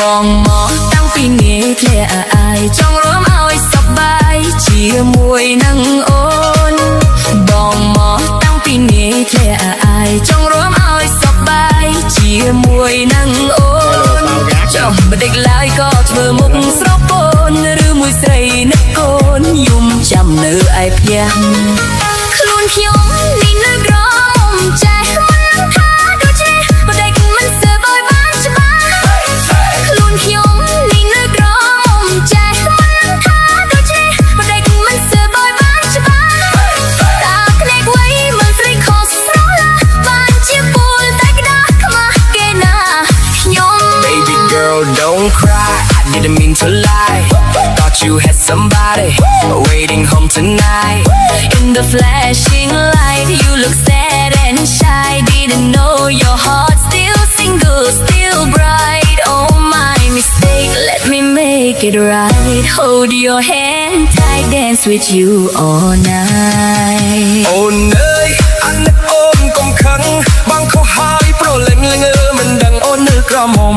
បងមកតាំងពីងាយធ្លាក់អាយចង់រួមឲ្យសប្បាយជាមួយនឹងអូនបងមកតាំងពីងាយធ្លាក់អាយចង់រួមឲ្យសប្បាយជាមួយនឹងអូនចាំមិនដេកឡើយក៏ធ្វើមុខស្រពូនឬមួយស្រីនឹកកូនយំចាំនៅឯផ្ទះខ្លួនខ្ញុំនេះនៅក្រមុំចេះមិនថាដូចចេះបដិកមិនសើបឲ្យបានច្បាស់ខ្លួនខ្ញុំនេះនៅក្រមុំចេះមិនថាដូចចេះបដិកមិនសើបឲ្យបានច្បាស់តាភ្នែកវៃមិនស្រីខុសស្រឡាបានជាពូលតែក្តាស់ខ្មាស់គេណាខ្ញុំ Baby girl don't cry I didn't mean to lie Thought you had somebody waiting home tonight In the flashing light, you look sad and shy. Didn't know your heart still single, still bright. Oh, my mistake, let me make it right. Hold your hand tight, dance with you all night. អូនអើយអាននឹកអូនកុំខឹងបងខុសហើយប្រលឹងល្ងើមិនដឹងអូននៅក្រមុំ